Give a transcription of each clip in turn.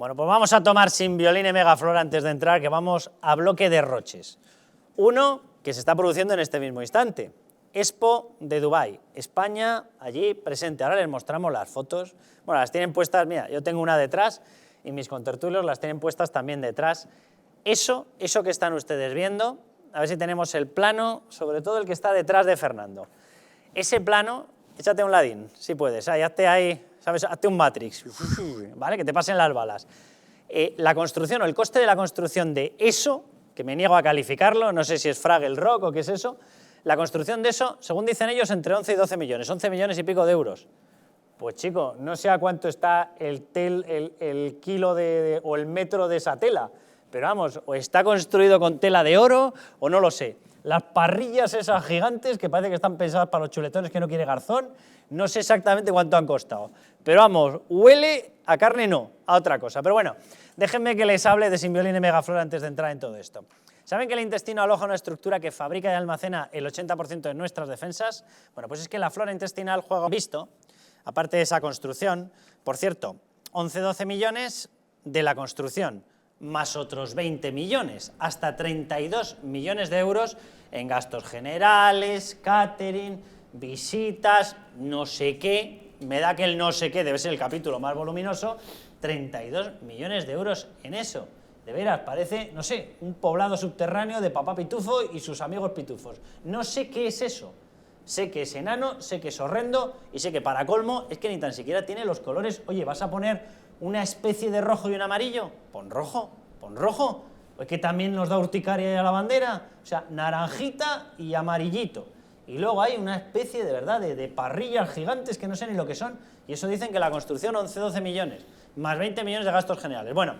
Bueno, pues vamos a tomar sin violín y megaflor antes de entrar, que vamos a bloque de roches. Uno que se está produciendo en este mismo instante. Expo de Dubái, España allí presente. Ahora les mostramos las fotos. Bueno, las tienen puestas, mira, yo tengo una detrás y mis contertulios las tienen puestas también detrás. Eso que están ustedes viendo, a ver si tenemos el plano, sobre todo el que está detrás de Fernando. Ese plano, échate un ladín, si puedes, hazte ahí, ¿sabes? Hazte un Matrix, ¿vale? Que te pasen las balas. La construcción o el coste de la construcción de eso, que me niego a calificarlo, no sé si es Fraggle Rock o qué es eso, la construcción de eso, según dicen ellos, entre 11 y 12 millones, 11 millones y pico de euros. Pues chico, no sé a cuánto está el kilo o el metro de esa tela, pero vamos, o está construido con tela de oro o no lo sé. Las parrillas esas gigantes que parece que están pensadas para los chuletones que no quiere Garzón, no sé exactamente cuánto han costado. Pero vamos, huele a carne no, a otra cosa. Pero bueno, déjenme que les hable de sin violín y megaflor antes de entrar en todo esto. ¿Saben que el intestino aloja una estructura que fabrica y almacena el 80% de nuestras defensas? Bueno, pues es que la flora intestinal juega visto, aparte de esa construcción. Por cierto, 11-12 millones de la construcción, más otros 20 millones, hasta 32 millones de euros en gastos generales, catering, visitas, no sé qué, me da que el no sé qué debe ser el capítulo más voluminoso, 32 millones de euros en eso. De veras, parece, no sé, un poblado subterráneo de Papá Pitufo y sus amigos pitufos. No sé qué es eso. Sé que es enano, sé que es horrendo y sé que para colmo es que ni tan siquiera tiene los colores. Oye, ¿vas a poner una especie de rojo y un amarillo? Pon rojo, pon rojo. ¿O es que también nos da urticaria a la bandera? O sea, naranjita y amarillito. Y luego hay una especie de verdad de parrillas gigantes que no sé ni lo que son. Y eso dicen que la construcción 11-12 millones, más 20 millones de gastos generales. Bueno,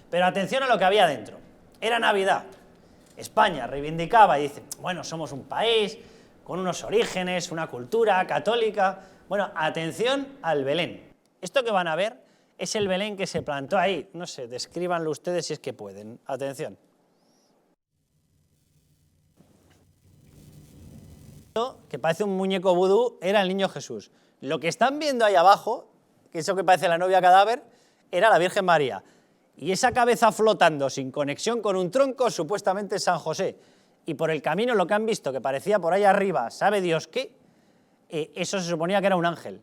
pero atención a lo que había dentro. Era Navidad. España reivindicaba y dice, bueno, somos un país con unos orígenes, una cultura católica. Bueno, atención al Belén. Esto que van a ver es el Belén que se plantó ahí. No sé, descríbanlo ustedes si es que pueden. Atención. Esto, que parece un muñeco vudú, era el niño Jesús. Lo que están viendo ahí abajo, que eso que parece la novia cadáver, era la Virgen María. Y esa cabeza flotando sin conexión con un tronco, supuestamente es San José. Y por el camino lo que han visto, que parecía por ahí arriba, ¿sabe Dios qué? Eso se suponía que era un ángel.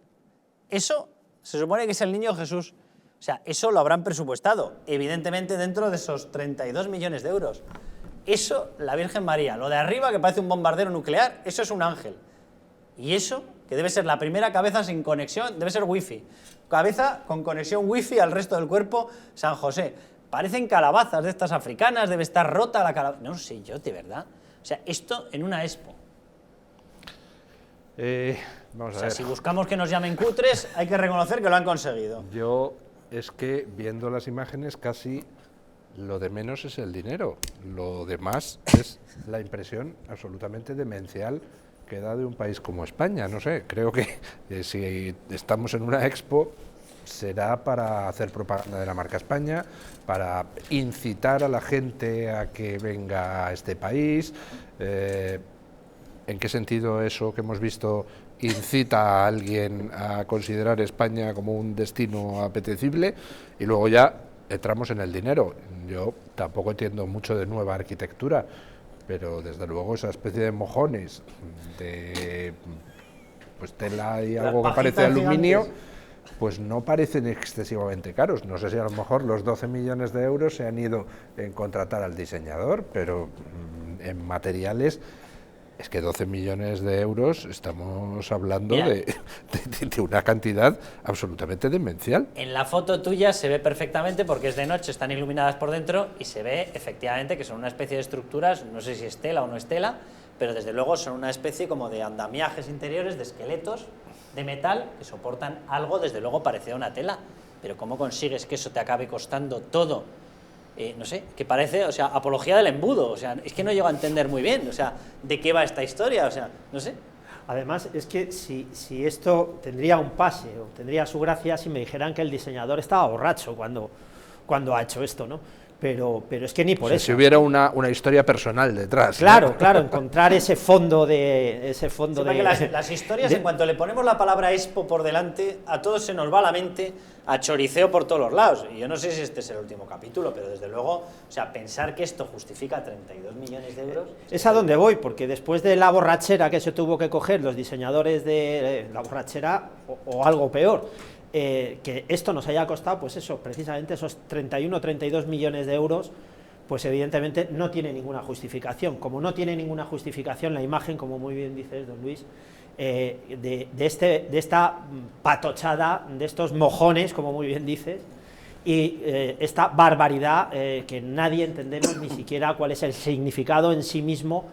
Eso se supone que es el niño Jesús. O sea, eso lo habrán presupuestado, evidentemente dentro de esos 32 millones de euros. Eso, la Virgen María. Lo de arriba, que parece un bombardero nuclear, eso es un ángel. Y eso, que debe ser la primera cabeza sin conexión, debe ser wifi. Cabeza con conexión wifi al resto del cuerpo, San José. Parecen calabazas de estas africanas, debe estar rota la calabaza. No sé yo, de verdad. O sea, esto en una expo. Vamos a ver. Si buscamos que nos llamen cutres, hay que reconocer que lo han conseguido. Yo, es que viendo las imágenes, casi lo de menos es el dinero. Lo demás es la impresión absolutamente demencial que da de un país como España. No sé, creo que si estamos en una expo será para hacer propaganda de la marca España, para incitar a la gente a que venga a este país. ¿En qué sentido eso que hemos visto incita a alguien a considerar España como un destino apetecible? Y luego ya entramos en el dinero. Yo tampoco entiendo mucho de nueva arquitectura, pero desde luego esa especie de mojones de pues tela y algo que parece aluminio, gigantes, pues no parecen excesivamente caros. No sé si a lo mejor los 12 millones de euros se han ido en contratar al diseñador, pero en materiales es que 12 millones de euros estamos hablando de una cantidad absolutamente demencial. En la foto tuya se ve perfectamente porque es de noche, están iluminadas por dentro y se ve efectivamente que son una especie de estructuras, no sé si es tela o no es tela, pero desde luego son una especie como de andamiajes interiores, de esqueletos de metal que soportan algo, desde luego parecido a una tela. Pero ¿cómo consigues que eso te acabe costando todo? No sé, que parece, o sea, apología del embudo, o sea, es que no llego a entender muy bien, o sea, ¿de qué va esta historia? O sea, no sé. Además, es que si esto tendría un pase o tendría su gracia si me dijeran que el diseñador estaba borracho cuando ha hecho esto, ¿no? pero es que ni por eso. Si hubiera una historia personal detrás. Claro, ¿no? claro, encontrar ese fondo de... Las historias, en cuanto le ponemos la palabra Expo por delante, a todos se nos va a la mente a choriceo por todos los lados. Y yo no sé si este es el último capítulo, pero desde luego, o sea, pensar que esto justifica 32 millones de euros... Es a donde voy, porque después de la borrachera que se tuvo que coger los diseñadores de la borrachera, o algo peor, que esto nos haya costado, pues eso, precisamente esos 31 o 32 millones de euros, pues evidentemente no tiene ninguna justificación. Como no tiene ninguna justificación la imagen, como muy bien dices, don Luis, de esta patochada, de estos mojones, como muy bien dices, y esta barbaridad que nadie entendemos ni siquiera cuál es el significado en sí mismo,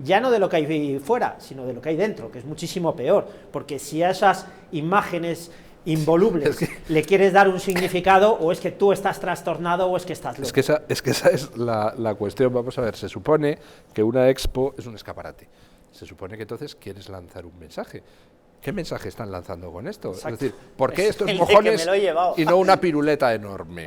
ya no de lo que hay fuera, sino de lo que hay dentro, que es muchísimo peor, porque si a esas imágenes involubles le quieres dar un significado, o es que tú estás trastornado o es que estás loco. Es que esa es la cuestión. Vamos a ver, se supone que una expo es un escaparate. Se supone que entonces quieres lanzar un mensaje. ¿Qué mensaje están lanzando con esto? Exacto. Es decir, ¿por qué estos El de mojones que me lo he llevado. y no una piruleta enorme?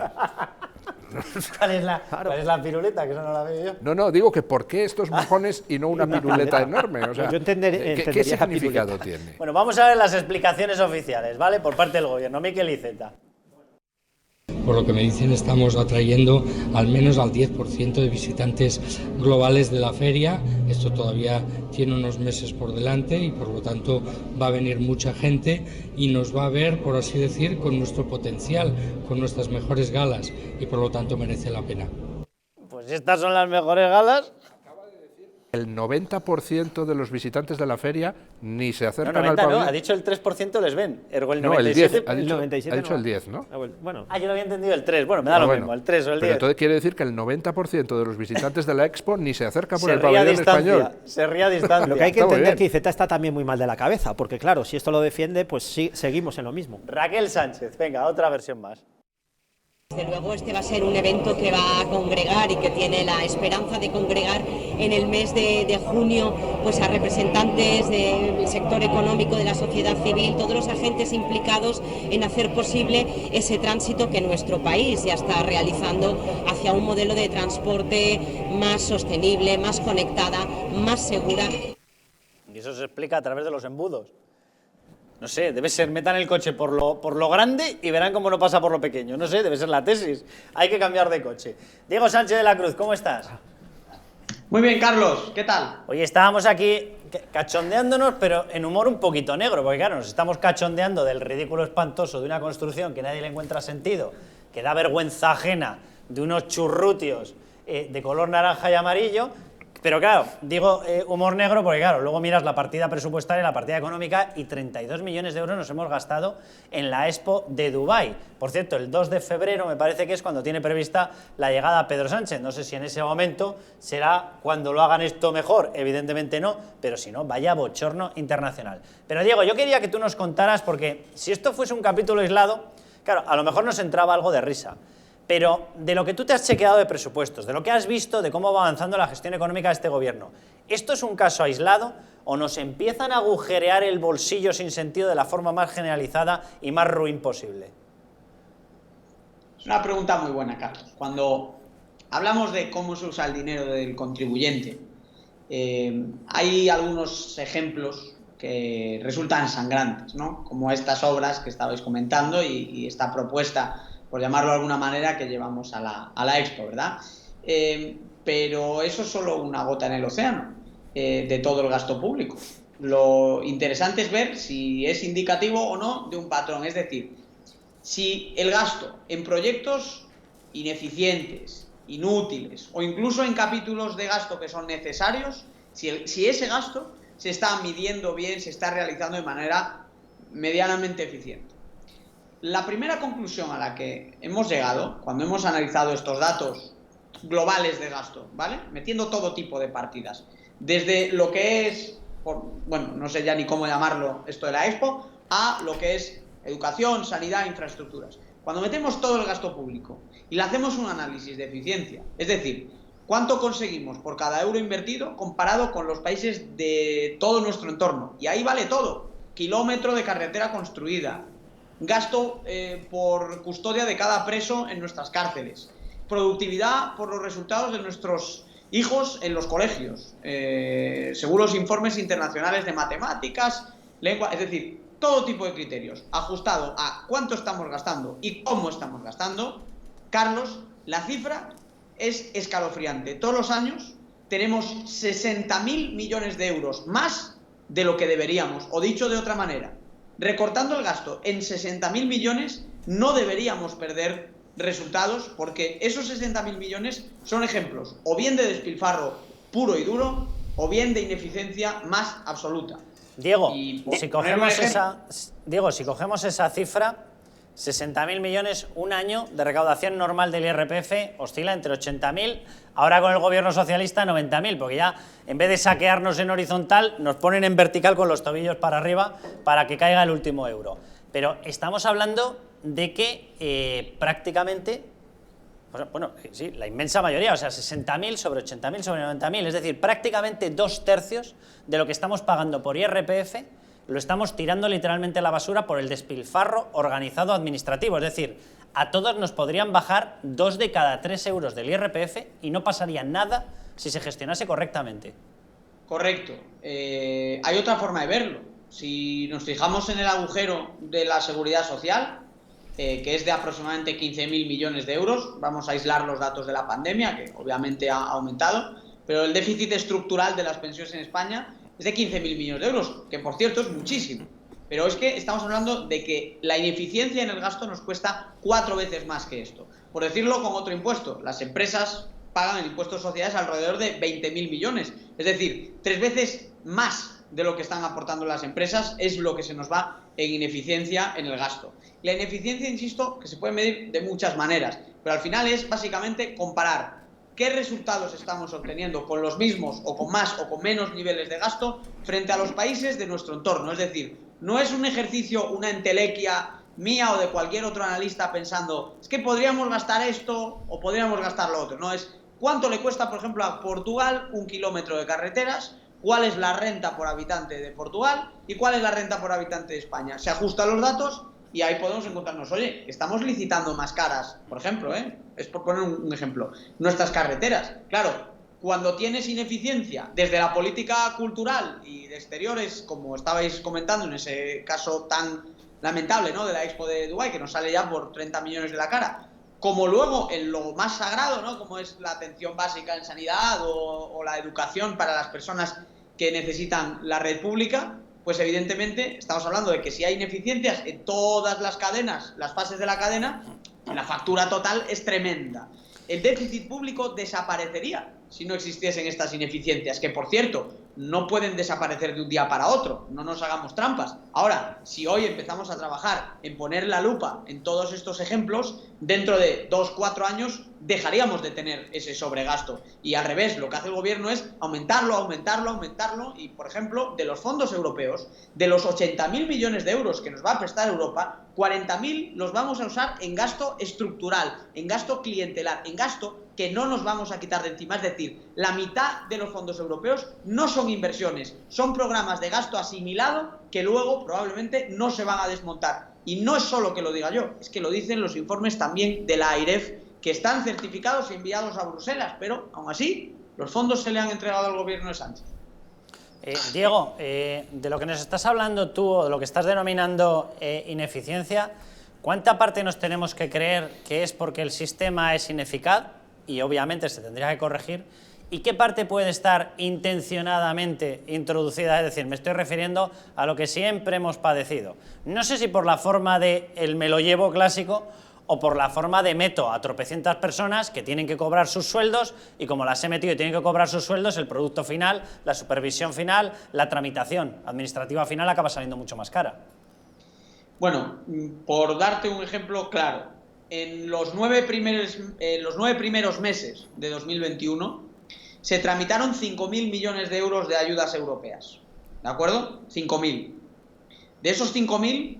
¿Cuál es la piruleta? Que eso no la veo yo. No, digo que ¿por qué estos mojones y no una piruleta enorme? O sea, Yo entendería ¿qué la significado piruleta. tiene? Bueno, vamos a ver las explicaciones oficiales, ¿vale? Por parte del gobierno. Miquel Iceta. Por lo que me dicen, estamos atrayendo al menos al 10% de visitantes globales de la feria. Esto todavía tiene unos meses por delante y por lo tanto va a venir mucha gente y nos va a ver, por así decir, con nuestro potencial, con nuestras mejores galas, y por lo tanto merece la pena. Pues estas son las mejores galas. El 90% de los visitantes de la feria ni se No, acercan 90 al no, pabellón. ha dicho el 3% les ven. Ergo el No, 97. el 10. El 97 ha dicho no. el 10, ¿no? Bueno, Ah, yo lo había entendido el 3. Bueno, me da lo Bueno, mismo, el 3 o el pero 10. entonces quiere decir que el 90% de los visitantes de la expo ni se acerca por Se el ría a pabellón distancia. español. Se ría a distancia. lo que hay que Está muy entender es bien. que Iceta está también muy mal de la cabeza, porque claro, si esto lo defiende, pues sí, seguimos en lo mismo. Raquel Sánchez, venga, otra versión más. Desde luego este va a ser un evento que va a congregar y que tiene la esperanza de congregar en el mes de junio pues a representantes del sector económico, de la sociedad civil, todos los agentes implicados en hacer posible ese tránsito que nuestro país ya está realizando hacia un modelo de transporte más sostenible, más conectada, más segura. Y eso se explica a través de los embudos. No sé, debe ser, metan el coche por lo grande y verán cómo no pasa por lo pequeño. No sé, debe ser la tesis. Hay que cambiar de coche. Diego Sánchez de la Cruz, ¿cómo estás? Muy bien, Carlos, ¿qué tal? Oye, estábamos aquí cachondeándonos, pero en humor un poquito negro, porque claro, nos estamos cachondeando del ridículo espantoso de una construcción que nadie le encuentra sentido, que da vergüenza ajena, de unos churrutios de color naranja y amarillo. Pero claro, digo humor negro porque claro, luego miras la partida presupuestaria, la partida económica y 32 millones de euros nos hemos gastado en la Expo de Dubái. Por cierto, el 2 de febrero me parece que es cuando tiene prevista la llegada a Pedro Sánchez. No sé si en ese momento será cuando lo hagan esto mejor, evidentemente no, pero si no, vaya bochorno internacional. Pero Diego, yo quería que tú nos contaras, porque si esto fuese un capítulo aislado, claro, a lo mejor nos entraba algo de risa. Pero de lo que tú te has chequeado de presupuestos, de lo que has visto, de cómo va avanzando la gestión económica de este gobierno, ¿esto es un caso aislado o nos empiezan a agujerear el bolsillo sin sentido de la forma más generalizada y más ruin posible? Es una pregunta muy buena, Carlos. Cuando hablamos de cómo se usa el dinero del contribuyente, hay algunos ejemplos que resultan sangrantes, ¿no? Como estas obras que estabais comentando y esta propuesta, por llamarlo de alguna manera, que llevamos a la Expo, ¿verdad? Pero eso es solo una gota en el océano de todo el gasto público. Lo interesante es ver si es indicativo o no de un patrón, es decir, si el gasto en proyectos ineficientes, inútiles o incluso en capítulos de gasto que son necesarios, si ese gasto se está midiendo bien, se está realizando de manera medianamente eficiente. La primera conclusión a la que hemos llegado, cuando hemos analizado estos datos globales de gasto, ¿vale? Metiendo todo tipo de partidas, desde lo que es, bueno, no sé ya ni cómo llamarlo esto de la Expo, a lo que es educación, sanidad, infraestructuras. Cuando metemos todo el gasto público y le hacemos un análisis de eficiencia, es decir, cuánto conseguimos por cada euro invertido comparado con los países de todo nuestro entorno, y ahí vale todo, kilómetro de carretera construida, gasto por custodia de cada preso en nuestras cárceles, productividad por los resultados de nuestros hijos en los colegios, según los informes internacionales de matemáticas, lengua, es decir, todo tipo de criterios, ajustado a cuánto estamos gastando y cómo estamos gastando. Carlos, la cifra es escalofriante. Todos los años tenemos 60.000 millones de euros más de lo que deberíamos, o dicho de otra manera, recortando el gasto en 60.000 millones no deberíamos perder resultados, porque esos 60.000 millones son ejemplos o bien de despilfarro puro y duro o bien de ineficiencia más absoluta. Diego, si cogemos esa cifra, 60.000 millones, un año de recaudación normal del IRPF oscila entre 80.000, ahora con el gobierno socialista 90.000, porque ya en vez de saquearnos en horizontal, nos ponen en vertical con los tobillos para arriba para que caiga el último euro. Pero estamos hablando de que prácticamente, bueno, sí, la inmensa mayoría, o sea, 60.000 sobre 80.000 sobre 90.000, es decir, prácticamente 2/3 de lo que estamos pagando por IRPF lo estamos tirando literalmente a la basura por el despilfarro organizado administrativo. Es decir, a todos nos podrían bajar 2 de cada 3 euros del IRPF y no pasaría nada si se gestionase correctamente. Correcto. Hay otra forma de verlo. Si nos fijamos en el agujero de la seguridad social, que es de aproximadamente 15.000 millones de euros, vamos a aislar los datos de la pandemia, que obviamente ha aumentado, pero el déficit estructural de las pensiones en España es de 15.000 millones de euros, que por cierto es muchísimo. Pero es que estamos hablando de que la ineficiencia en el gasto nos cuesta 4 veces más que esto. Por decirlo con otro impuesto, las empresas pagan el impuesto de sociedades alrededor de 20.000 millones. Es decir, 3 veces más de lo que están aportando las empresas es lo que se nos va en ineficiencia en el gasto. La ineficiencia, insisto, que se puede medir de muchas maneras, pero al final es básicamente comparar qué resultados estamos obteniendo con los mismos o con más o con menos niveles de gasto frente a los países de nuestro entorno. Es decir, no es un ejercicio, una entelequia mía o de cualquier otro analista pensando es que podríamos gastar esto o podríamos gastar lo otro. No, es cuánto le cuesta, por ejemplo, a Portugal 1 kilómetro de carreteras, cuál es la renta por habitante de Portugal y cuál es la renta por habitante de España. Se ajustan los datos y ahí podemos encontrarnos, oye, estamos licitando más caras, por ejemplo, es por poner un ejemplo, nuestras carreteras. Claro, cuando tienes ineficiencia desde la política cultural y de exteriores, como estabais comentando en ese caso tan lamentable, ¿no?, de la Expo de Dubái, que nos sale ya por 30 millones de la cara, como luego en lo más sagrado, ¿no?, como es la atención básica en sanidad o la educación para las personas que necesitan la red pública, pues evidentemente estamos hablando de que si hay ineficiencias en todas las cadenas, las fases de la cadena, la factura total es tremenda. El déficit público desaparecería si no existiesen estas ineficiencias, que por cierto, no pueden desaparecer de un día para otro, no nos hagamos trampas. Ahora, si hoy empezamos a trabajar en poner la lupa en todos estos ejemplos, dentro de 2-4 años dejaríamos de tener ese sobregasto. Y al revés, lo que hace el gobierno es aumentarlo, y por ejemplo, de los fondos europeos, de los 80.000 millones de euros que nos va a prestar Europa, 40.000 los vamos a usar en gasto estructural, en gasto clientelar, en gasto que no nos vamos a quitar de encima. Es decir, la mitad de los fondos europeos no son inversiones, son programas de gasto asimilado que luego probablemente no se van a desmontar. Y no es solo que lo diga yo, es que lo dicen los informes también de la AIREF, que están certificados y enviados a Bruselas, pero aún así los fondos se le han entregado al gobierno de Sánchez. Diego, de lo que nos estás hablando tú, o de lo que estás denominando ineficiencia, ¿cuánta parte nos tenemos que creer que es porque el sistema es ineficaz? Y obviamente se tendría que corregir. ¿Y qué parte puede estar intencionadamente introducida? Es decir, me estoy refiriendo a lo que siempre hemos padecido. No sé si por la forma de el me lo llevo clásico o por la forma de meto a tropecientas personas que tienen que cobrar sus sueldos y como las he metido y tienen que cobrar sus sueldos, el producto final, la supervisión final, la tramitación administrativa final acaba saliendo mucho más cara. Bueno, por darte un ejemplo claro, en los 9 primeros meses de 2021 se tramitaron 5.000 millones de euros de ayudas europeas, ¿de acuerdo? 5.000. De esos 5.000,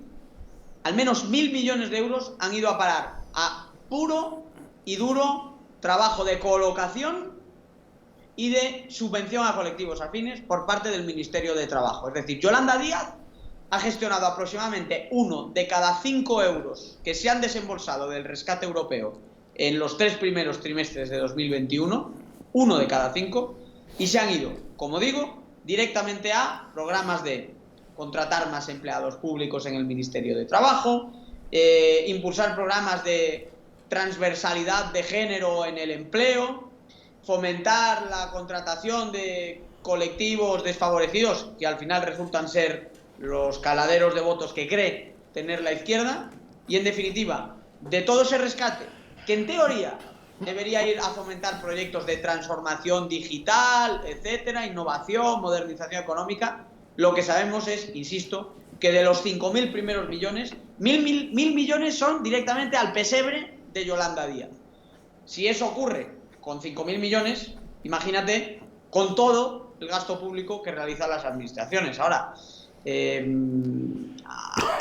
al menos 1.000 millones de euros han ido a parar a puro y duro trabajo de colocación y de subvención a colectivos afines por parte del Ministerio de Trabajo. Es decir, Yolanda Díaz ha gestionado aproximadamente 1 de cada 5 euros que se han desembolsado del rescate europeo en los 3 primeros trimestres de 2021, 1 de cada 5, y se han ido, como digo, directamente a programas de contratar más empleados públicos en el Ministerio de Trabajo, impulsar programas de transversalidad de género en el empleo, fomentar la contratación de colectivos desfavorecidos, que al final resultan ser los caladeros de votos que cree tener la izquierda, y en definitiva, de todo ese rescate, que en teoría debería ir a fomentar proyectos de transformación digital, etcétera, innovación, modernización económica, lo que sabemos es, insisto, que de los 5.000 primeros millones, 1.000 millones son directamente al pesebre de Yolanda Díaz. Si eso ocurre con 5.000 millones, imagínate con todo el gasto público que realizan las administraciones. Ahora,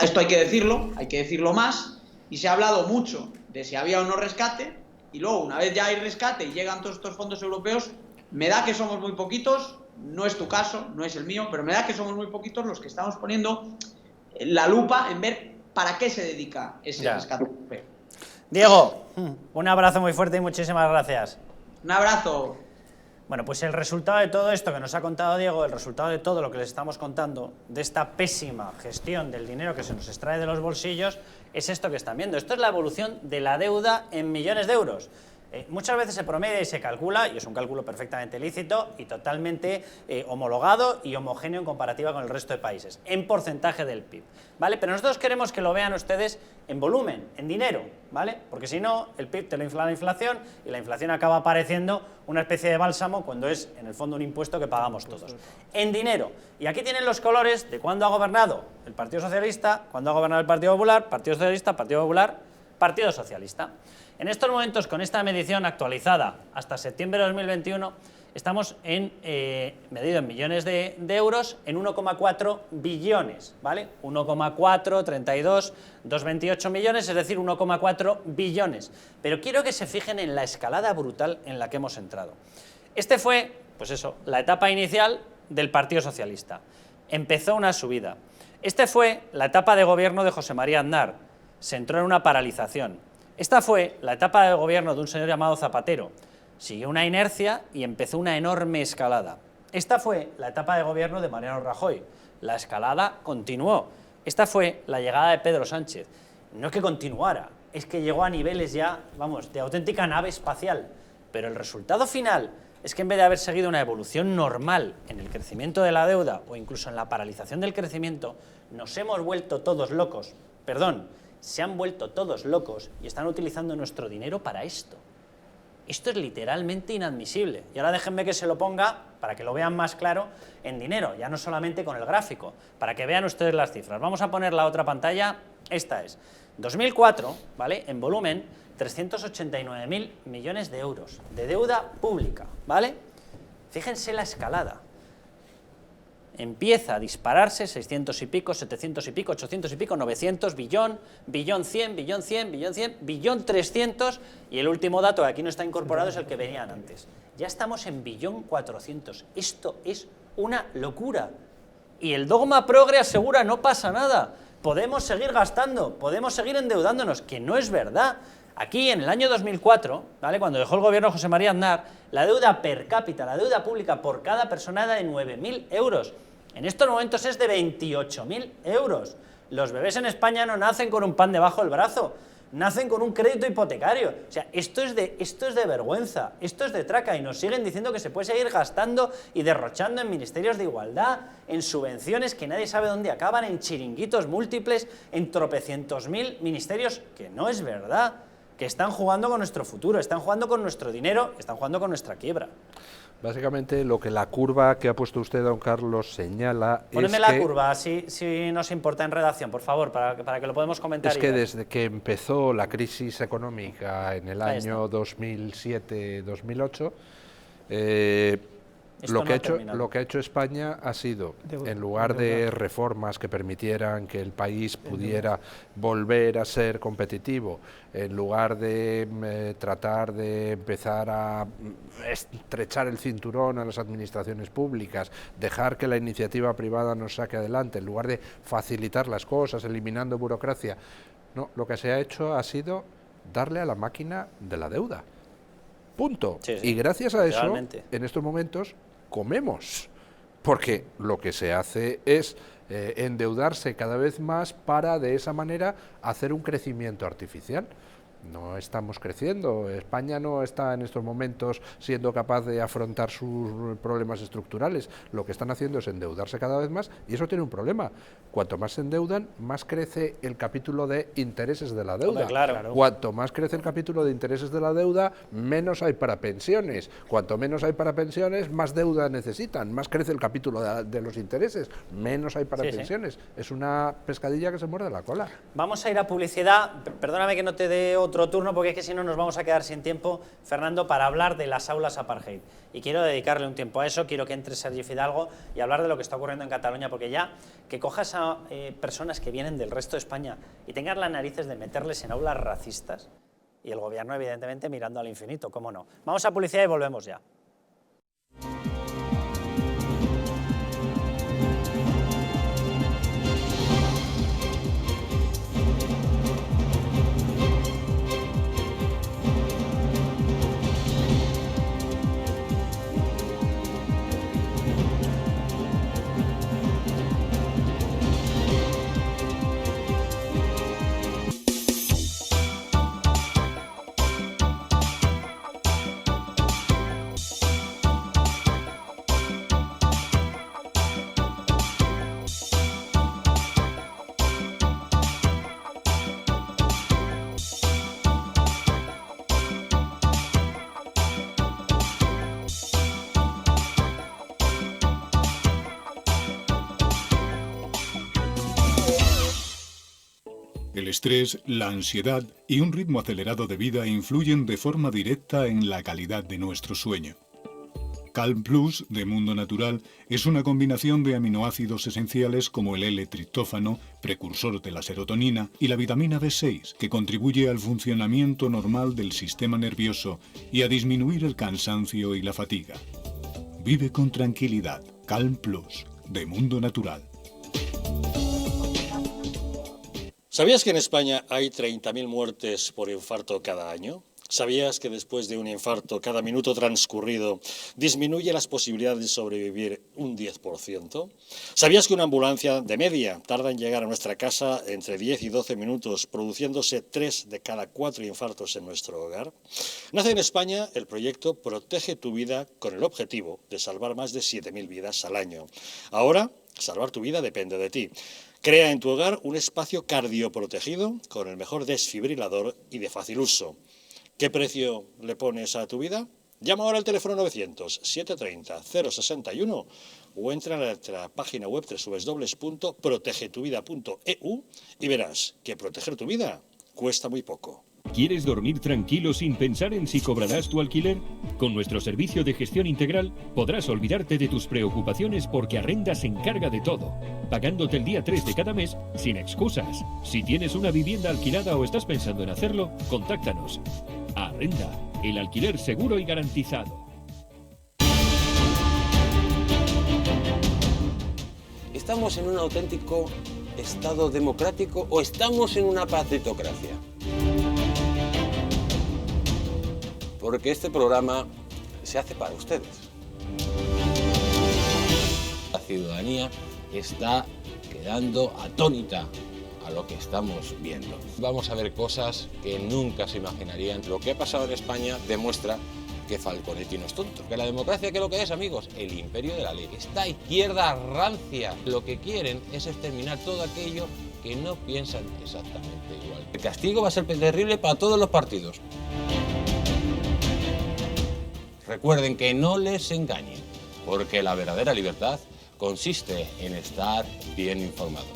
esto hay que decirlo más, y se ha hablado mucho de si había o no rescate, y luego, una vez ya hay rescate y llegan todos estos fondos europeos, me da que somos muy poquitos, no es tu caso, no es el mío, pero me da que somos muy poquitos los que estamos poniendo la lupa en ver para qué se dedica ese rescate europeo. Diego, un abrazo muy fuerte y muchísimas gracias. Un abrazo. Bueno, pues el resultado de todo esto que nos ha contado Diego, el resultado de todo lo que les estamos contando, de esta pésima gestión del dinero que se nos extrae de los bolsillos, es esto que están viendo. Esto es la evolución de la deuda en millones de euros. Muchas veces se promedia y se calcula, y es un cálculo perfectamente lícito y totalmente homologado y homogéneo en comparativa con el resto de países, en porcentaje del PIB, ¿vale? Pero nosotros queremos que lo vean ustedes en volumen, en dinero, ¿vale? Porque si no, el PIB te lo infla la inflación y la inflación acaba pareciendo una especie de bálsamo cuando es, en el fondo, un impuesto que pagamos todos. En dinero. Y aquí tienen los colores de cuándo ha gobernado el Partido Socialista, cuándo ha gobernado el Partido Popular, Partido Socialista, Partido Popular, Partido Socialista. En estos momentos, con esta medición actualizada hasta septiembre de 2021, estamos en, medido en millones de euros, en 1,4 billones, ¿vale? 1,4, 32, 228 millones, es decir, 1,4 billones. Pero quiero que se fijen en la escalada brutal en la que hemos entrado. Este fue, pues eso, la etapa inicial del Partido Socialista. Empezó una subida. Este fue la etapa de gobierno de José María Aznar. Se entró en una paralización. Esta fue la etapa de gobierno de un señor llamado Zapatero. Siguió una inercia y empezó una enorme escalada. Esta fue la etapa de gobierno de Mariano Rajoy. La escalada continuó. Esta fue la llegada de Pedro Sánchez. No es que continuara, es que llegó a niveles ya, vamos, de auténtica nave espacial. Pero el resultado final es que en vez de haber seguido una evolución normal en el crecimiento de la deuda o incluso en la paralización del crecimiento, nos hemos vuelto todos locos. Perdón, se han vuelto todos locos y están utilizando nuestro dinero para esto. Esto es literalmente inadmisible. Y ahora déjenme que se lo ponga, para que lo vean más claro, en dinero, ya no solamente con el gráfico, para que vean ustedes las cifras. Vamos a poner la otra pantalla, esta es. 2004, ¿vale? En volumen, 389.000 millones de euros de deuda pública, ¿vale? Fíjense la escalada. Empieza a dispararse, 600 y pico, 700 y pico, 800 y pico, 900, billón, billón 100, billón 100, billón 100, billón 300, y el último dato que aquí no está incorporado es el que venían antes. Ya estamos en billón 400. Esto es una locura. Y el dogma progre asegura no pasa nada. Podemos seguir gastando, podemos seguir endeudándonos, que no es verdad. Aquí, en el año 2004, ¿vale?, cuando dejó el gobierno José María Aznar, la deuda per cápita, la deuda pública por cada persona era de 9.000 euros. En estos momentos es de 28.000 euros. Los bebés en España no nacen con un pan debajo del brazo, nacen con un crédito hipotecario. O sea, esto es de vergüenza, esto es de traca, y nos siguen diciendo que se puede seguir gastando y derrochando en ministerios de igualdad, en subvenciones que nadie sabe dónde acaban, en chiringuitos múltiples, en tropecientos mil ministerios, que no es verdad, que están jugando con nuestro futuro, están jugando con nuestro dinero, están jugando con nuestra quiebra. Básicamente lo que la curva que ha puesto usted, don Carlos, señala Póneme es la que, curva, si nos importa, en redacción, por favor, para que lo podamos comentar. es que desde que empezó la crisis económica en el Ahí año 2007-2008, lo que ha hecho España ha sido, en lugar de reformas que permitieran que el país pudiera volver a ser competitivo, en lugar de tratar de empezar a estrechar el cinturón a las administraciones públicas, dejar que la iniciativa privada nos saque adelante, en lugar de facilitar las cosas, eliminando burocracia, no, lo que se ha hecho ha sido darle a la máquina de la deuda. Punto. Sí, sí, y gracias a eso, literalmente. en estos momentos, comemos. Porque lo que se hace es endeudarse cada vez más para, de esa manera, hacer un crecimiento artificial. No estamos creciendo. España no está en estos momentos siendo capaz de afrontar sus problemas estructurales. Lo que están haciendo es endeudarse cada vez más y eso tiene un problema. Cuanto más se endeudan, más crece el capítulo de intereses de la deuda. Hombre, claro. Cuanto más crece el capítulo de intereses de la deuda, menos hay para pensiones. Cuanto menos hay para pensiones, más deuda necesitan. Más crece el capítulo de los intereses, menos hay para pensiones. Es una pescadilla que se muerde la cola. Vamos a ir a publicidad. Perdóname que no te dé otro turno, porque es que si no nos vamos a quedar sin tiempo, Fernando, para hablar de las aulas apartheid. Y quiero dedicarle un tiempo a eso, quiero que entre Sergi Fidalgo y hablar de lo que está ocurriendo en Cataluña, porque ya que cojas a personas que vienen del resto de España y tengas las narices de meterles en aulas racistas, y el gobierno evidentemente mirando al infinito, ¿cómo no? Vamos a publicidad y volvemos ya. El estrés, la ansiedad y un ritmo acelerado de vida influyen de forma directa en la calidad de nuestro sueño. Calm Plus de Mundo Natural es una combinación de aminoácidos esenciales como el L-triptófano, precursor de la serotonina, y la vitamina B6, que contribuye al funcionamiento normal del sistema nervioso y a disminuir el cansancio y la fatiga. Vive con tranquilidad. Calm Plus de Mundo Natural. ¿Sabías que en España hay 30.000 muertes por infarto cada año? ¿Sabías que después de un infarto, cada minuto transcurrido disminuye las posibilidades de sobrevivir un 10%? ¿Sabías que una ambulancia de media tarda en llegar a nuestra casa entre 10 y 12 minutos, produciéndose 3 de cada 4 infartos en nuestro hogar? Nace en España el proyecto Protege tu Vida con el objetivo de salvar más de 7.000 vidas al año. Ahora, salvar tu vida depende de ti. Crea en tu hogar un espacio cardioprotegido con el mejor desfibrilador y de fácil uso. ¿Qué precio le pones a tu vida? Llama ahora al teléfono 900-730-061 o entra en nuestra página web www.protegetuvida.eu y verás que proteger tu vida cuesta muy poco. ¿Quieres dormir tranquilo sin pensar en si cobrarás tu alquiler? Con nuestro servicio de gestión integral podrás olvidarte de tus preocupaciones porque Arrenda se encarga de todo, pagándote el día 3 de cada mes sin excusas. Si tienes una vivienda alquilada o estás pensando en hacerlo, contáctanos. Arrenda, el alquiler seguro y garantizado. ¿Estamos en un auténtico Estado democrático o estamos en una partitocracia? Porque este programa se hace para ustedes. La ciudadanía está quedando atónita a lo que estamos viendo. Vamos a ver cosas que nunca se imaginarían. Lo que ha pasado en España demuestra que Falconetti no es tonto. Que la democracia, ¿qué es lo que es, amigos? El imperio de la ley. Esta izquierda rancia lo que quieren es exterminar todo aquello que no piensan exactamente igual. El castigo va a ser terrible para todos los partidos. Recuerden que no les engañen, porque la verdadera libertad consiste en estar bien informados.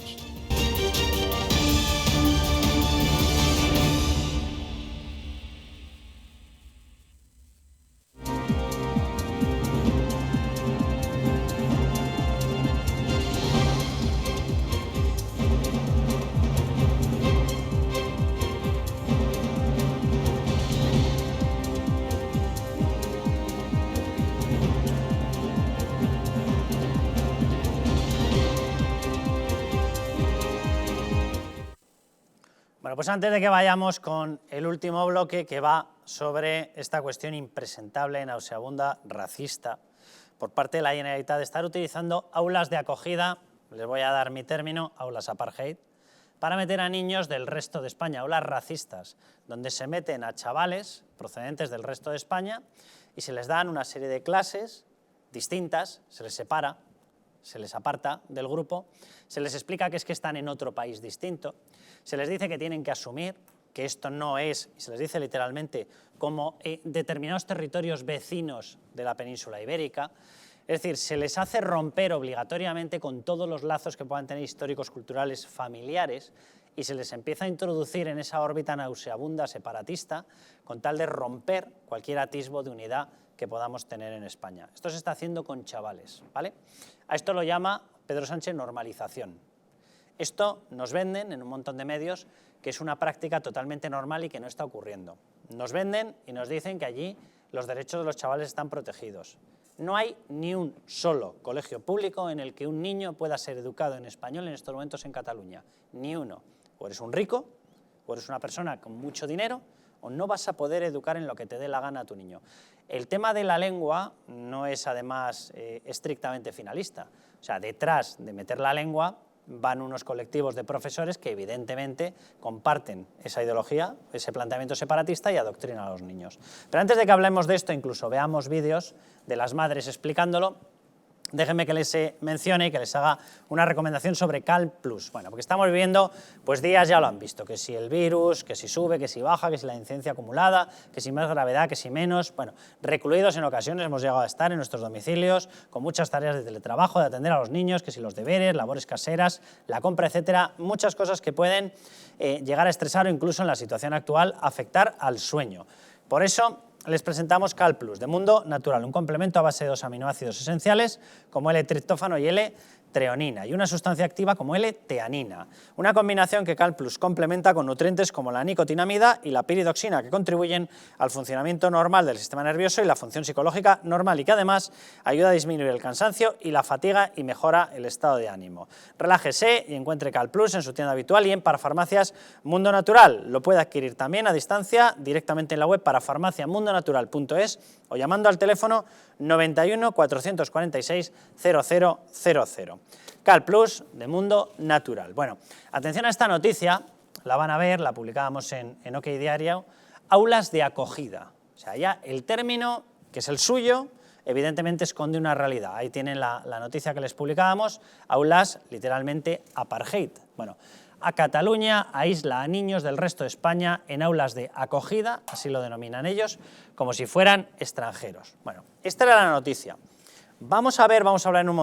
Bueno, pues antes de que vayamos con el último bloque, que va sobre esta cuestión impresentable, nauseabunda, racista, por parte de la Generalitat de estar utilizando aulas de acogida, les voy a dar mi término, aulas apartheid, para meter a niños del resto de España, aulas racistas, donde se meten a chavales procedentes del resto de España y se les dan una serie de clases distintas, se les separa, se les aparta del grupo, se les explica que es que están en otro país distinto, se les dice que tienen que asumir que esto no es, y se les dice literalmente, como determinados territorios vecinos de la península ibérica. Es decir, se les hace romper obligatoriamente con todos los lazos que puedan tener históricos, culturales, familiares, y se les empieza a introducir en esa órbita nauseabunda separatista con tal de romper cualquier atisbo de unidad que podamos tener en España. Esto se está haciendo con chavales, ¿vale? A esto lo llama Pedro Sánchez normalización. Esto nos venden en un montón de medios que es una práctica totalmente normal y que no está ocurriendo. Nos venden y nos dicen que allí los derechos de los chavales están protegidos. No hay ni un solo colegio público en el que un niño pueda ser educado en español en estos momentos en Cataluña. Ni uno. O eres un rico, o eres una persona con mucho dinero, o no vas a poder educar en lo que te dé la gana a tu niño. El tema de la lengua no es además estrictamente finalista. O sea, detrás de meter la lengua van unos colectivos de profesores que evidentemente comparten esa ideología, ese planteamiento separatista y adoctrinan a los niños. Pero antes de que hablemos de esto, incluso veamos vídeos de las madres explicándolo, déjenme que les mencione y que les haga una recomendación sobre Calm+. Bueno, porque estamos viviendo pues días, ya lo han visto, que si el virus, que si sube, que si baja, que si la incidencia acumulada, que si más gravedad, que si menos. Bueno, recluidos en ocasiones hemos llegado a estar en nuestros domicilios con muchas tareas de teletrabajo, de atender a los niños, que si los deberes, labores caseras, la compra, etcétera, muchas cosas que pueden llegar a estresar o incluso en la situación actual afectar al sueño. Por eso les presentamos Calm+, de Mundo Natural, un complemento a base de 2 aminoácidos esenciales como L-triptófano y L-treonina y una sustancia activa como L-teanina. Una combinación que Calm+ complementa con nutrientes como la nicotinamida y la piridoxina, que contribuyen al funcionamiento normal del sistema nervioso y la función psicológica normal y que además ayuda a disminuir el cansancio y la fatiga y mejora el estado de ánimo. Relájese y encuentre Calm+ en su tienda habitual y en Parafarmacias Mundo Natural. Lo puede adquirir también a distancia directamente en la web parafarmaciamundonatural.es o llamando al teléfono 91 446 0000. Calm+ de Mundo Natural. Bueno, atención a esta noticia, la van a ver, la publicábamos en OK Diario, aulas de acogida. O sea, ya el término, que es el suyo, evidentemente esconde una realidad. Ahí tienen la noticia que les publicábamos, aulas literalmente apartheid. Bueno, a Cataluña aísla a niños del resto de España en aulas de acogida, así lo denominan ellos, como si fueran extranjeros. Bueno, esta era la noticia. Vamos a hablar en un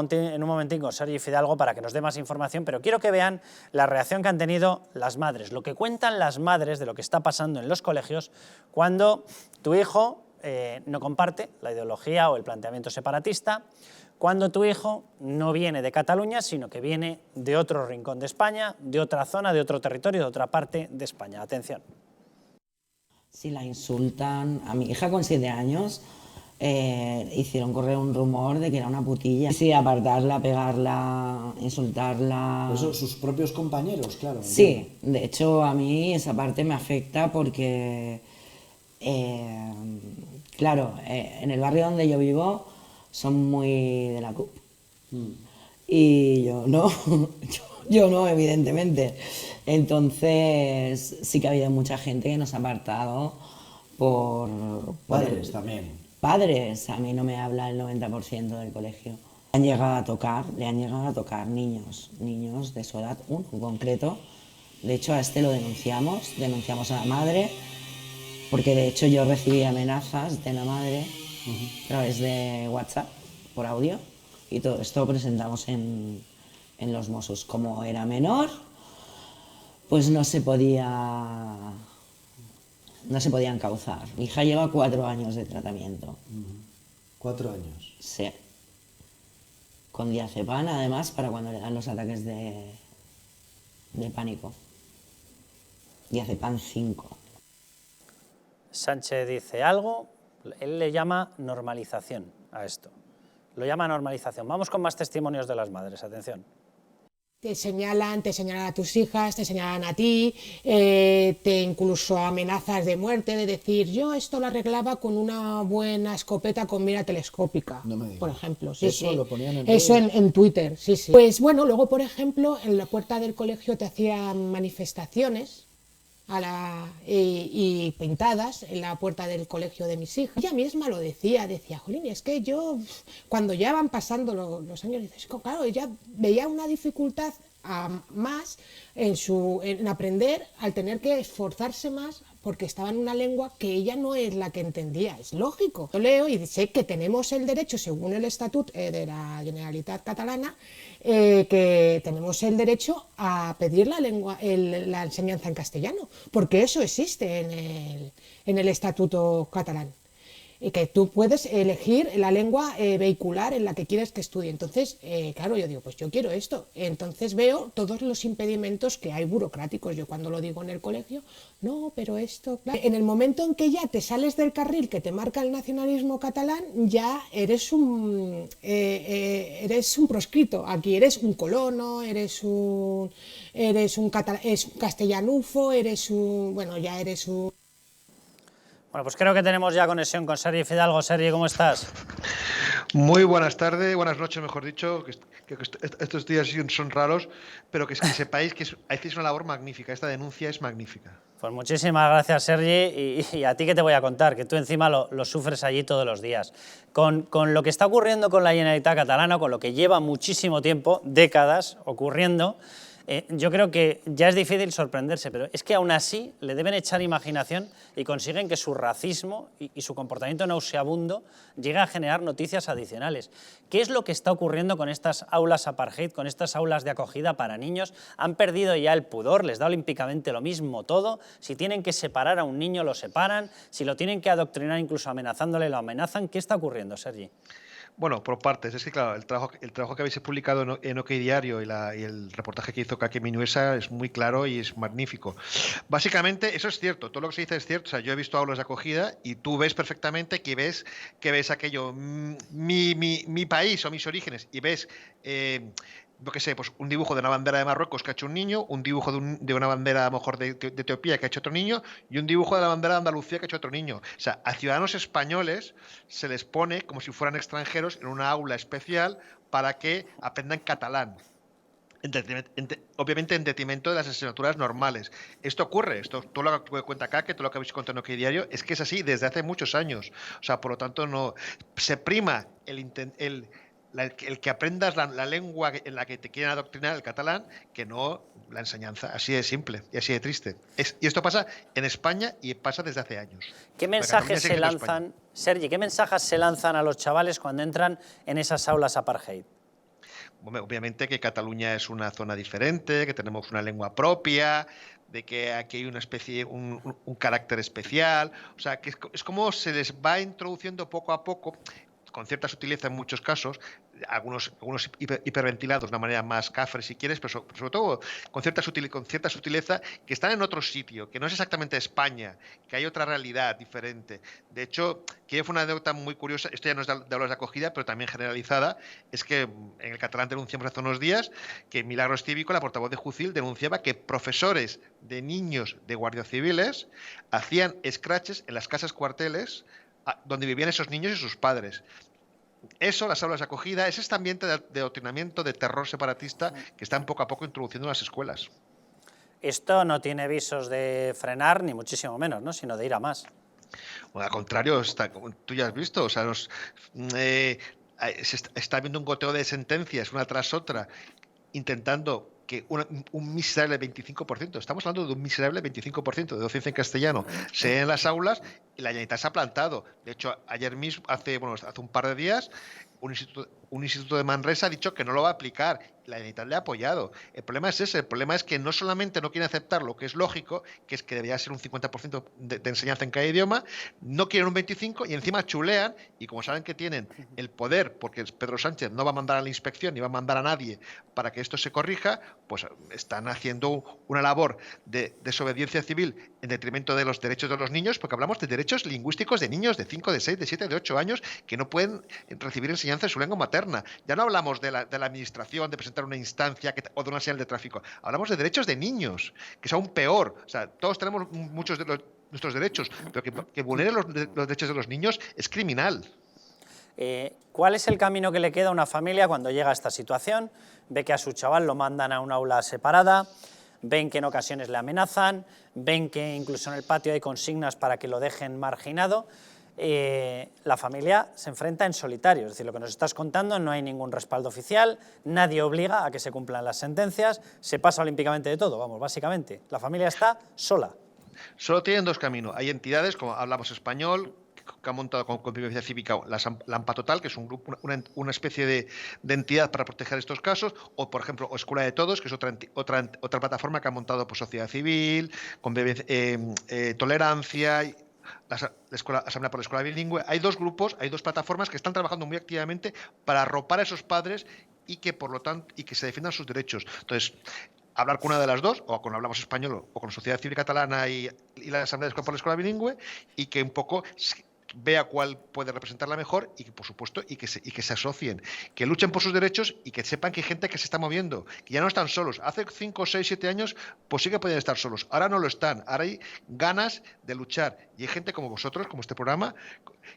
momentín con Sergi Fidalgo para que nos dé más información, pero quiero que vean la reacción que han tenido las madres, lo que cuentan las madres de lo que está pasando en los colegios cuando tu hijo no comparte la ideología o el planteamiento separatista, cuando tu hijo no viene de Cataluña, sino que viene de otro rincón de España, de otra zona, de otro territorio, de otra parte de España. Atención. Si la insultan, a mi hija con 7 años hicieron correr un rumor de que era una putilla. Sí, apartarla, pegarla, insultarla. Eso, sus propios compañeros, claro. Sí, de hecho a mí esa parte me afecta porque, claro, en el barrio donde yo vivo son muy de la CUP. Y yo no, yo no, evidentemente. Entonces sí que ha habido mucha gente que nos ha apartado por padres también. Padres, a mí no me habla el 90% del colegio. Le han llegado a tocar niños de su edad, uno en concreto. De hecho, a este lo denunciamos a la madre, porque de hecho yo recibí amenazas de la madre a través de WhatsApp, por audio, y todo esto lo presentamos en los Mossos. Como era menor, pues no se podía encauzar. Mi hija lleva 4 años de tratamiento. 4 años. Sí. Con diazepam, además, para cuando le dan los ataques de pánico. Diazepam 5. Sánchez dice algo, él le llama normalización a esto. Lo llama normalización. Vamos con más testimonios de las madres, atención. Te señalan a tus hijas, te señalan a ti, te incluso amenazas de muerte, de decir, yo esto lo arreglaba con una buena escopeta con mira telescópica, No me digas. por ejemplo. Sí, Eso sí. lo ponían en Eso redes. en Twitter, sí, sí. Pues bueno, luego, por ejemplo, en la puerta del colegio te hacían manifestaciones y pintadas en la puerta del colegio de mis hijas. Ella misma lo decía, jolín, es que yo, cuando ya van pasando los años, dices, claro, ella veía una dificultad más en aprender al tener que esforzarse más porque estaba en una lengua que ella no es la que entendía, es lógico. Yo leo y sé que tenemos el derecho, según el Estatut de la Generalitat Catalana, que tenemos el derecho a pedir la enseñanza en castellano, porque eso existe en el Estatuto catalán. Y que tú puedes elegir la lengua vehicular en la que quieres que estudie. Entonces, claro, yo digo, pues yo quiero esto. Entonces veo todos los impedimentos que hay burocráticos. Yo cuando lo digo en el colegio, no, pero esto... Claro. En el momento en que ya te sales del carril que te marca el nacionalismo catalán, ya eres un proscrito. Aquí eres un colono, eres un castellanufo, ya eres un... Bueno, pues creo que tenemos ya conexión con Sergi Fidalgo. Sergi, ¿cómo estás? Muy buenas tardes, buenas noches, mejor dicho, que estos días son raros, pero que sepáis que hacéis una labor magnífica, esta denuncia es magnífica. Pues muchísimas gracias, Sergi, y a ti que te voy a contar, que tú encima lo sufres allí todos los días. Con lo que está ocurriendo con la Generalitat Catalana, con lo que lleva muchísimo tiempo, décadas, ocurriendo, yo creo que ya es difícil sorprenderse, pero es que aún así le deben echar imaginación y consiguen que su racismo y su comportamiento nauseabundo llegue a generar noticias adicionales. ¿Qué es lo que está ocurriendo con estas aulas apartheid, con estas aulas de acogida para niños? ¿Han perdido ya el pudor? ¿Les da olímpicamente lo mismo todo? Si tienen que separar a un niño, lo separan. Si lo tienen que adoctrinar incluso amenazándole, lo amenazan. ¿Qué está ocurriendo, Sergi? Bueno, por partes. Es que, claro, el trabajo que habéis publicado en OK Diario y el reportaje que hizo Kake Minuesa es muy claro y es magnífico. Básicamente, eso es cierto. Todo lo que se dice es cierto. O sea, yo he visto aulas de acogida y tú ves perfectamente que ves aquello, mi país o mis orígenes, y ves... yo qué sé, pues un dibujo de una bandera de Marruecos que ha hecho un niño, un dibujo de una bandera a lo mejor de Etiopía que ha hecho otro niño y un dibujo de la bandera de Andalucía que ha hecho otro niño. O sea, a ciudadanos españoles se les pone como si fueran extranjeros en una aula especial para que aprendan catalán. Obviamente en detrimento de las asignaturas normales. Esto ocurre, todo lo que cuenta acá, que todo lo que habéis contado en OK Diario, es que es así desde hace muchos años. O sea, por lo tanto, no se prima el que aprendas la lengua en la que te quieren adoctrinar, el catalán, que no la enseñanza. Así de simple y así de triste. Y esto pasa en España y pasa desde hace años. ¿Qué mensajes se lanzan, Sergi, qué mensajes se lanzan a los chavales cuando entran en esas aulas apartheid? Obviamente que Cataluña es una zona diferente, que tenemos una lengua propia, de que aquí hay una especie, un carácter especial. O sea, que es como se les va introduciendo poco a poco, con cierta sutileza en muchos casos, algunos hiperventilados de una manera más cafre si quieres, pero sobre todo con cierta sutileza, que están en otro sitio, que no es exactamente España, que hay otra realidad diferente. De hecho, que fue una anécdota muy curiosa, esto ya no es de aulas de acogida, pero también generalizada, es que en el catalán denunciamos hace unos días que Milagros Cívico, la portavoz de Jucil, denunciaba que profesores de niños de guardias civiles hacían scratches en las casas cuarteles donde vivían esos niños y sus padres. Eso, las aulas de acogida, es este ambiente de adoctrinamiento, de terror separatista que están poco a poco introduciendo en las escuelas. Esto no tiene visos de frenar, ni muchísimo menos, ¿no?, sino de ir a más. Bueno, al contrario, como tú ya has visto, o sea, se está viendo un goteo de sentencias una tras otra, intentando que un miserable 25%, estamos hablando de un miserable 25% de docencia en castellano, se dé en las aulas, y la Generalitat se ha plantado. De hecho, ayer mismo, hace un par de días, un instituto de Manresa ha dicho que no lo va a aplicar. La Generalitat le ha apoyado. El problema es ese. El problema es que no solamente no quieren aceptar lo que es lógico, que es que debería ser un 50% de enseñanza en cada idioma, no quieren un 25% y encima chulean, y como saben que tienen el poder, porque Pedro Sánchez no va a mandar a la inspección ni va a mandar a nadie para que esto se corrija, pues están haciendo una labor de desobediencia civil en detrimento de los derechos de los niños, porque hablamos de derechos lingüísticos de niños de 5, de 6, de 7, de 8 años que no pueden recibir enseñanza en su lengua materna. paterna. Ya no hablamos de la administración, de presentar una instancia o de una señal de tráfico. Hablamos de derechos de niños, que es aún peor. O sea, todos tenemos muchos de nuestros derechos, pero que vulneren los derechos de los niños es criminal. ¿Cuál es el camino que le queda a una familia cuando llega a esta situación? Ve que a su chaval lo mandan a un aula separada, ven que en ocasiones le amenazan, ven que incluso en el patio hay consignas para que lo dejen marginado. La familia se enfrenta en solitario, es decir, lo que nos estás contando, no hay ningún respaldo oficial, nadie obliga a que se cumplan las sentencias, se pasa olímpicamente de todo, vamos, básicamente, la familia está sola. Solo tienen dos caminos, hay entidades como Hablamos Español, que ha montado con Convivencia Cívica la AMPA Total, que es un grupo, una especie de entidad para proteger estos casos, o por ejemplo, Escuela de Todos, que es otra plataforma que ha montado pues, Sociedad Civil, Tolerancia, la Asamblea por la Escuela Bilingüe. Hay dos grupos, hay dos plataformas que están trabajando muy activamente para arropar a esos padres y que por lo tanto y que se defiendan sus derechos. Entonces, hablar con una de las dos, o con Hablamos Español, o con Sociedad Civil Catalana y la Asamblea por la Escuela Bilingüe, y que un poco vea cuál puede representarla mejor y que, por supuesto, y que se asocien, que luchen por sus derechos y que sepan que hay gente que se está moviendo, que ya no están solos. Hace 5, 6, 7 años, pues sí que podían estar solos. Ahora no lo están. Ahora hay ganas de luchar. Y hay gente como vosotros, como este programa,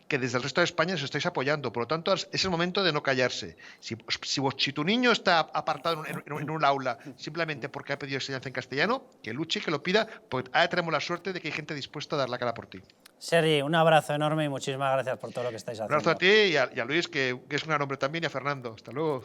que desde el resto de España os estáis apoyando. Por lo tanto, es el momento de no callarse. Si tu niño está apartado en un aula simplemente porque ha pedido enseñanza en castellano, que luche y que lo pida, porque ahora tenemos la suerte de que hay gente dispuesta a dar la cara por ti. Sergi, un abrazo enorme y muchísimas gracias por todo lo que estáis haciendo. Un abrazo a ti y a Luis, que es un gran hombre también, y a Fernando. Hasta luego.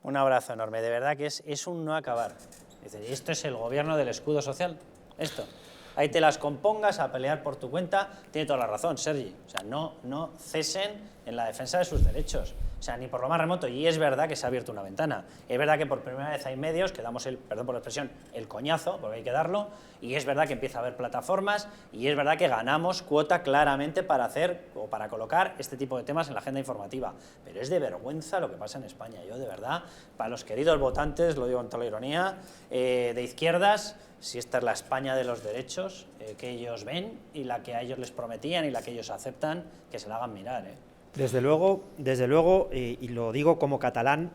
Un abrazo enorme. De verdad que es un no acabar. Esto es el gobierno del escudo social. Esto. Ahí te las compongas a pelear por tu cuenta. Tiene toda la razón, Sergi. O sea, no cesen en la defensa de sus derechos. O sea, ni por lo más remoto. Y es verdad que se ha abierto una ventana. Es verdad que por primera vez hay medios que damos perdón por la expresión, el coñazo, porque hay que darlo. Y es verdad que empieza a haber plataformas. Y es verdad que ganamos cuota claramente para hacer o para colocar este tipo de temas en la agenda informativa. Pero es de vergüenza lo que pasa en España. Yo, de verdad, para los queridos votantes, lo digo con toda la ironía, de izquierdas, si esta es la España de los derechos que ellos ven y la que a ellos les prometían y la que ellos aceptan, que se la hagan mirar. Desde luego, y lo digo como catalán,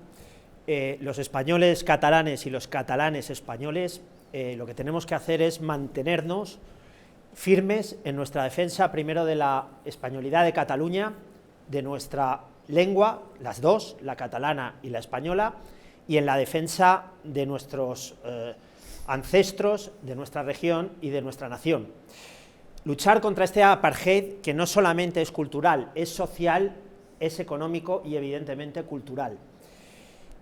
los españoles catalanes y los catalanes españoles, lo que tenemos que hacer es mantenernos firmes en nuestra defensa, primero de la españolidad de Cataluña, de nuestra lengua, las dos, la catalana y la española, y en la defensa de nuestros ancestros, de nuestra región y de nuestra nación. Luchar contra este apartheid, que no solamente es cultural, es social, es económico y evidentemente cultural.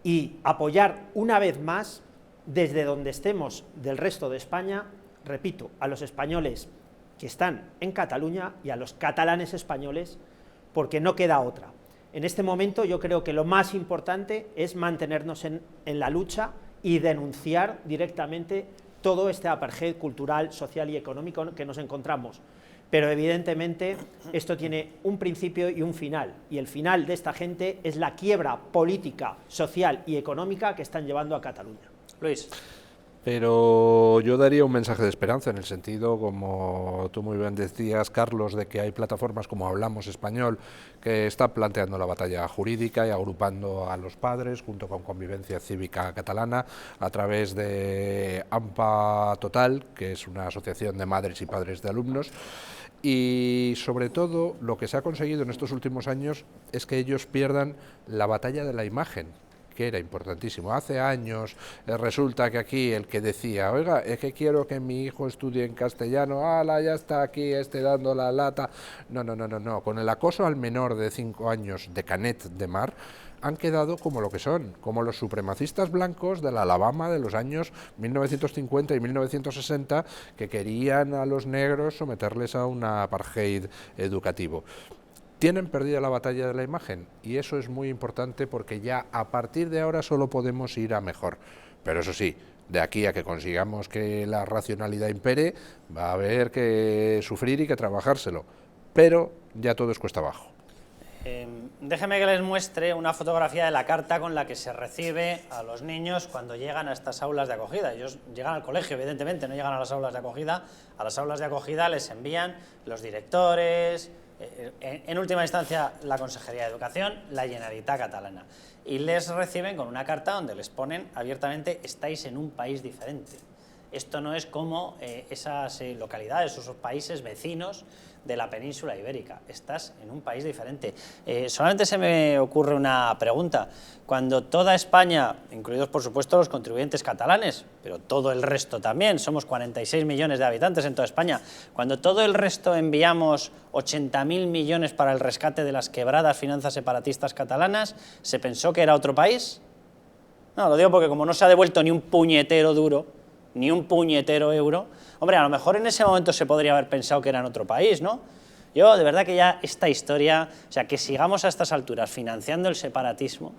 Y apoyar una vez más, desde donde estemos del resto de España, repito, a los españoles que están en Cataluña y a los catalanes españoles, porque no queda otra. En este momento yo creo que lo más importante es mantenernos en la lucha y denunciar directamente todo este apartheid cultural, social y económico que nos encontramos. Pero evidentemente esto tiene un principio y un final, y el final de esta gente es la quiebra política, social y económica que están llevando a Cataluña. Luis. Pero yo daría un mensaje de esperanza en el sentido, como tú muy bien decías, Carlos, de que hay plataformas como Hablamos Español que están planteando la batalla jurídica y agrupando a los padres junto con Convivencia Cívica Catalana a través de AMPA Total, que es una asociación de madres y padres de alumnos. Y sobre todo lo que se ha conseguido en estos últimos años es que ellos pierdan la batalla de la imagen, que era importantísimo. Hace años resulta que aquí el que decía, oiga, es que quiero que mi hijo estudie en castellano, ala, ya está aquí dando la lata. No. Con el acoso al menor de 5 años de Canet de Mar, han quedado como lo que son, como los supremacistas blancos de la Alabama de los años 1950 y 1960, que querían a los negros someterles a un apartheid educativo. Tienen perdida la batalla de la imagen y eso es muy importante porque ya a partir de ahora solo podemos ir a mejor. Pero eso sí, de aquí a que consigamos que la racionalidad impere, va a haber que sufrir y que trabajárselo. Pero ya todo es cuesta abajo. Déjeme que les muestre una fotografía de la carta con la que se recibe a los niños cuando llegan a estas aulas de acogida. Ellos llegan al colegio, evidentemente, no llegan a las aulas de acogida. A las aulas de acogida les envían los directores, en última instancia la Consejería de Educación, la Generalitat catalana, y les reciben con una carta donde les ponen abiertamente: estáis en un país diferente. Esto no es como esas localidades o esos países vecinos de la península ibérica. Estás en un país diferente. Solamente se me ocurre una pregunta. Cuando toda España, incluidos por supuesto los contribuyentes catalanes, pero todo el resto también, somos 46 millones de habitantes en toda España, cuando todo el resto enviamos 80.000 millones para el rescate de las quebradas finanzas separatistas catalanas, ¿se pensó que era otro país? No, lo digo porque como no se ha devuelto ni un puñetero duro, ni un puñetero euro, hombre, a lo mejor en ese momento se podría haber pensado que era en otro país, ¿no? Yo, de verdad que ya esta historia, o sea, que sigamos a estas alturas financiando el separatismo,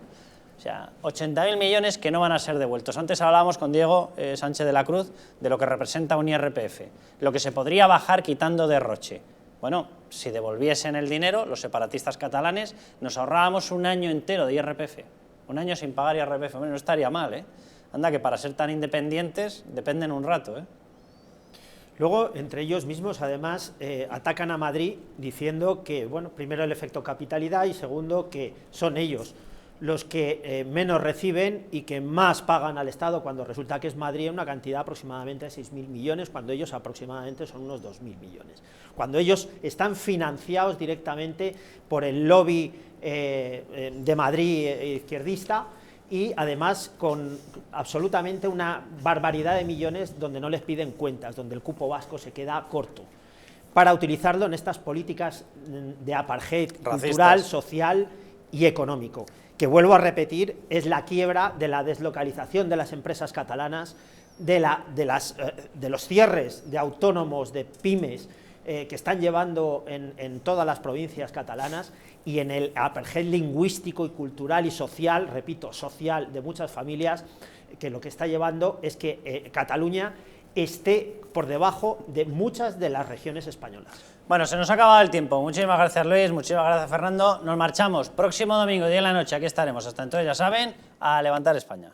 o sea, 80.000 millones que no van a ser devueltos. Antes hablábamos con Diego Sánchez de la Cruz de lo que representa un IRPF, lo que se podría bajar quitando derroche. Bueno, si devolviesen el dinero, los separatistas catalanes, nos ahorrábamos un año entero de IRPF, un año sin pagar IRPF. Bueno, no estaría mal, ¿eh? Anda, que para ser tan independientes dependen un rato, ¿eh? Luego, entre ellos mismos, además, atacan a Madrid diciendo que, bueno, primero el efecto capitalidad y segundo que son ellos los que menos reciben y que más pagan al Estado, cuando resulta que es Madrid una cantidad aproximadamente de 6.000 millones, cuando ellos aproximadamente son unos 2.000 millones. Cuando ellos están financiados directamente por el lobby de Madrid izquierdista, y además con absolutamente una barbaridad de millones donde no les piden cuentas, donde el cupo vasco se queda corto, para utilizarlo en estas políticas de apartheid cultural, social y económico, que vuelvo a repetir, es la quiebra de la deslocalización de las empresas catalanas, de los cierres de autónomos, de pymes, que están llevando en todas las provincias catalanas, y en el apartheid lingüístico y cultural y social, repito, social, de muchas familias, que lo que está llevando es que Cataluña esté por debajo de muchas de las regiones españolas. Bueno, se nos ha acabado el tiempo. Muchísimas gracias, Luis, muchísimas gracias, Fernando. Nos marchamos. Próximo domingo, 10 de la noche, aquí estaremos. Hasta entonces, ya saben, a levantar España.